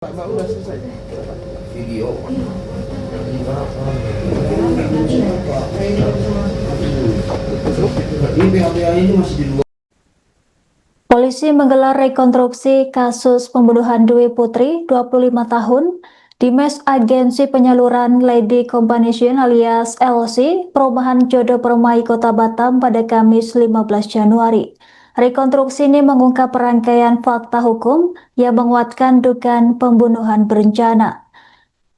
Pak, udah selesai video. Ini masih di luar. Polisi menggelar rekonstruksi kasus pembunuhan Dwi Putri, 25 tahun, di mes agensi penyaluran Lady Combination alias LC, Perumahan Jodoh Permai, Kota Batam pada Kamis 15 Januari. Rekonstruksi ini mengungkap rangkaian fakta hukum yang menguatkan dugaan pembunuhan berencana.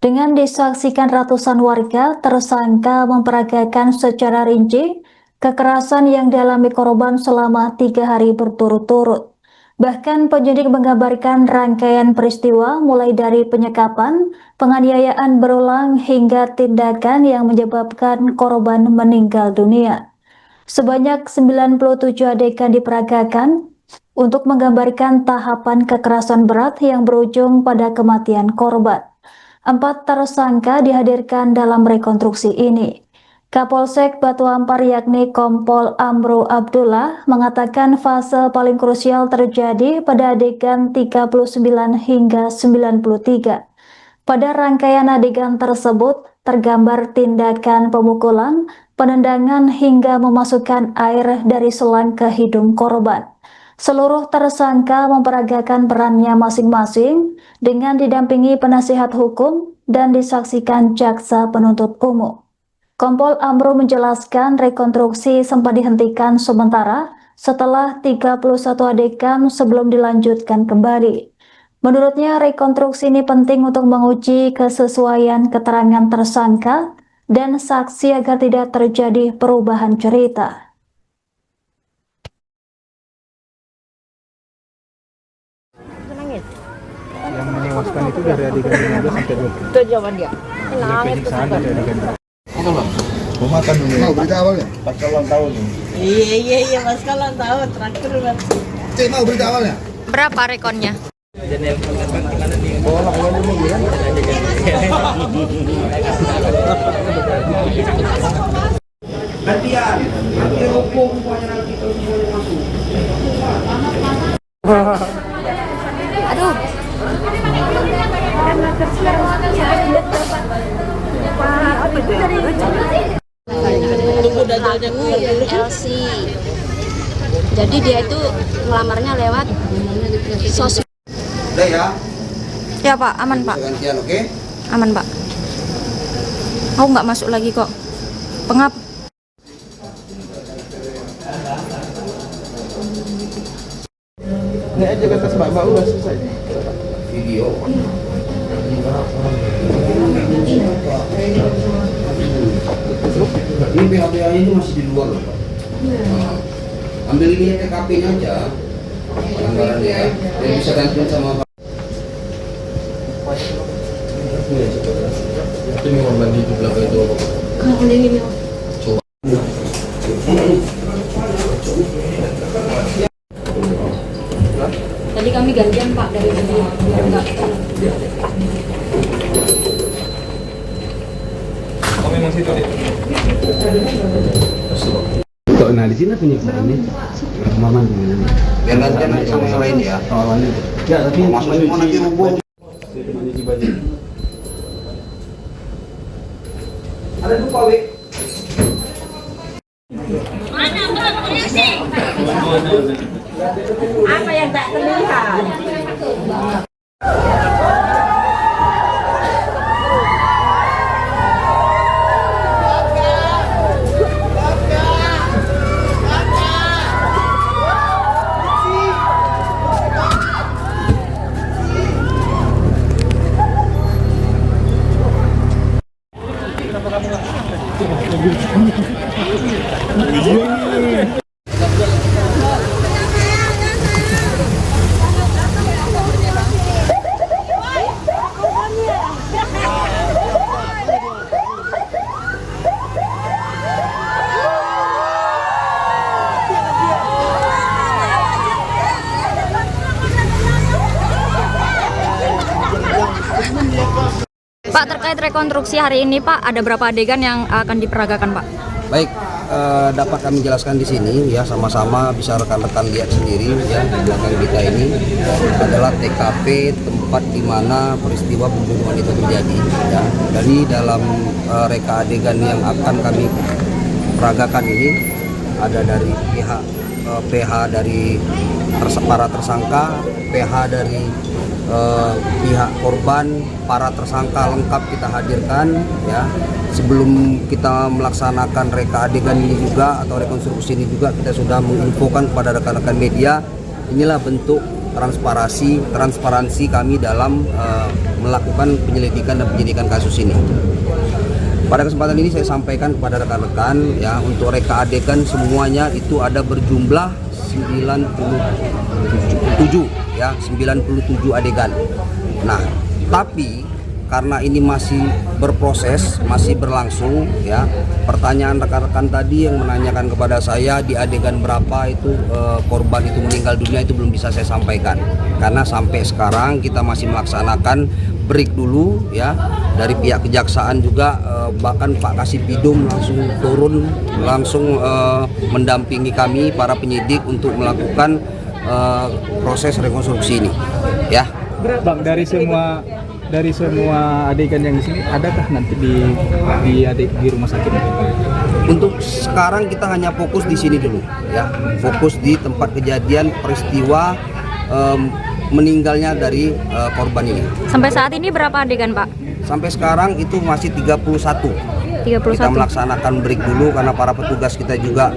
Dengan disaksikan ratusan warga, tersangka memperagakan secara rinci kekerasan yang dialami korban selama 3 hari berturut-turut. Bahkan penyidik menggambarkan rangkaian peristiwa mulai dari penyekapan, penganiayaan berulang hingga tindakan yang menyebabkan korban meninggal dunia. Sebanyak 97 adegan diperagakan untuk menggambarkan tahapan kekerasan berat yang berujung pada kematian korban. 4 tersangka dihadirkan dalam rekonstruksi ini. Kapolsek Batu Ampar yakni Kompol Amro Abdullah mengatakan fase paling krusial terjadi pada adegan 39 hingga 93. Pada rangkaian adegan tersebut tergambar tindakan pemukulan, penendangan hingga memasukkan air dari selang ke hidung korban. Seluruh tersangka memperagakan perannya masing-masing dengan didampingi penasihat hukum dan disaksikan jaksa penuntut umum. Kompol Amro menjelaskan rekonstruksi sempat dihentikan sementara setelah 31 adegan sebelum dilanjutkan kembali. Menurutnya rekonstruksi ini penting untuk menguji kesesuaian keterangan tersangka dan saksi agar tidak terjadi perubahan cerita. Yang menewaskan itu dari adegan 15 sampai 20. Itu jawaban dia. Nangis tuh. Mau makan dulu. Mau berita awalnya? Pasca ulang tahun. Iya, pasca ulang tahun terakhir banget. Cik, mau berita awalnya? Berapa rekonnya? Gantian. Nanti rokok rupanya nanti kalau semuanya masuk. Aduh. Tunggu dadanya keluar dulu. LC. Jadi dia itu ngelamarnya lewat sosmed. Udah ya? Ya Pak, aman Pak. Gantian, oke? Aman Pak. Aku nggak masuk lagi kok. Pengap. Ini aja kata mbak udah selesai video. Ini BHBA ini masih di luar loh Pak. Ambil ini TKP-nya aja, pelanggaran ya, dan bisa gantian sama Pak. Itu memang bagi itu belakang itu apa? Coba. Tadi kami gantian Pak dari sini. Oh memang situ deh. Nah di sini punya ini rekaman ini. Biar gantian aja sama yang lain ya. Awalnya. Ya tapi masuk semua nanti rubuh. Ada lupa Wi. Apa yang tak terlihat? Pak, terkait rekonstruksi hari ini Pak, ada berapa adegan yang akan diperagakan Pak? Baik, dapat kami jelaskan di sini ya, sama-sama bisa rekan-rekan lihat sendiri ya, di belakang kita ini adalah TKP tempat di mana peristiwa pembunuhan itu terjadi ya. Dari dalam reka adegan yang akan kami peragakan ini ada dari pihak PH dari para tersangka, PH dari pihak korban, para tersangka lengkap kita hadirkan ya. Sebelum kita melaksanakan reka adegan ini juga atau rekonstruksi ini juga, kita sudah menginfokan kepada rekan-rekan media, inilah bentuk transparansi kami dalam melakukan penyelidikan dan penyidikan kasus ini. Pada kesempatan ini saya sampaikan kepada rekan-rekan ya, untuk reka adegan semuanya itu ada berjumlah 97 ya, 97 adegan. Nah, tapi karena ini masih berproses, masih berlangsung ya. Pertanyaan rekan-rekan tadi yang menanyakan kepada saya di adegan berapa itu korban itu meninggal dunia, itu belum bisa saya sampaikan. Karena sampai sekarang kita masih melaksanakan break dulu ya. Dari pihak kejaksaan juga bahkan Pak Kasipidum langsung turun, langsung mendampingi kami para penyidik untuk melakukan proses rekonstruksi ini ya. Bang, dari semua adegan yang di sini, adakah nanti di rumah sakit? Untuk sekarang kita hanya fokus di sini dulu ya, fokus di tempat kejadian peristiwa meninggalnya dari korban ini. Sampai saat ini berapa adegan, Pak? Sampai sekarang itu masih 31. Kita melaksanakan break dulu karena para petugas kita juga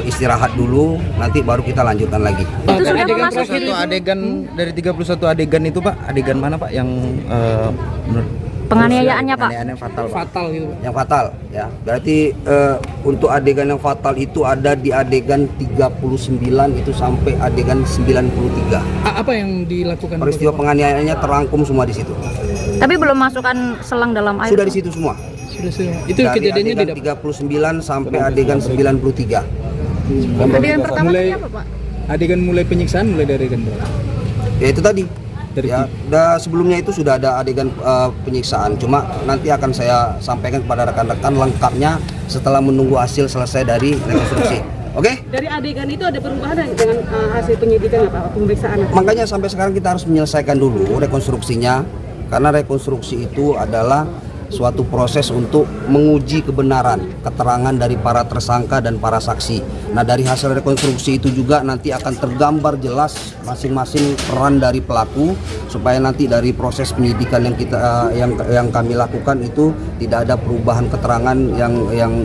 istirahat dulu, nanti baru kita lanjutkan lagi. Itu sudah adegan memasuki terakhir itu adegan dari 31 adegan itu, Pak, adegan mana, Pak, yang menurut penganiayaannya, Pak? penganiayaan yang fatal gitu, Pak. Yang fatal ya. Berarti untuk adegan yang fatal itu ada di adegan 39 itu sampai adegan 93. Apa yang dilakukan? Peristiwa penganiayaannya terangkum semua di situ. Tapi belum masukkan selang dalam air. Sudah di situ semua. Itu Dari kejadiannya adegan 39 sampai adegan 93. Adegan pertama mulai, apa, Pak? adegan mulai penyiksaan mulai dari adegan berapa? Ya itu tadi. Dari Ya, sebelumnya itu sudah ada adegan penyiksaan. Cuma nanti akan saya sampaikan kepada rekan-rekan lengkapnya setelah menunggu hasil selesai dari rekonstruksi. Oke? Dari adegan itu ada perubahan dengan hasil penyidikan Pak, pemeriksaan? Makanya sampai sekarang kita harus menyelesaikan dulu rekonstruksinya, karena rekonstruksi itu adalah suatu proses untuk menguji kebenaran keterangan dari para tersangka dan para saksi. Nah, dari hasil rekonstruksi itu juga nanti akan tergambar jelas masing-masing peran dari pelaku, supaya nanti dari proses penyidikan yang kita yang kami lakukan itu tidak ada perubahan keterangan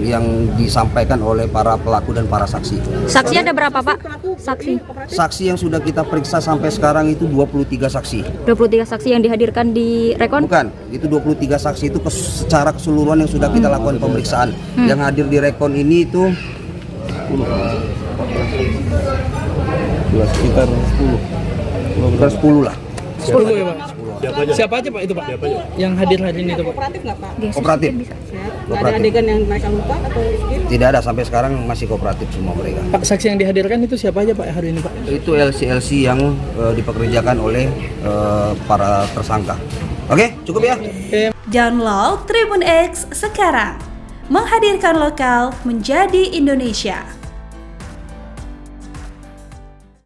yang disampaikan oleh para pelaku dan para saksi. Saksi ada berapa, Pak? Saksi yang sudah kita periksa sampai sekarang itu 23 saksi. 23 saksi yang dihadirkan di rekon? Bukan, itu 23 saksi itu secara keseluruhan yang sudah kita lakukan pemeriksaan. Yang hadir di rekon ini itu sekitar 10 lah. 10 ya, Pak? Siapa aja, Pak, itu, Pak? Yang hadir hari ini itu, Pak? Kooperatif nggak Pak? Kooperatif. Ada adegan yang mereka lupa atau Tidak ada, sampai sekarang masih kooperatif semua mereka. Pak, saksi yang dihadirkan itu siapa aja, Pak, hari ini, Pak? Itu LC yang dipekerjakan oleh para tersangka. Oke, cukup ya. Download Tribun X sekarang, menghadirkan lokal menjadi Indonesia.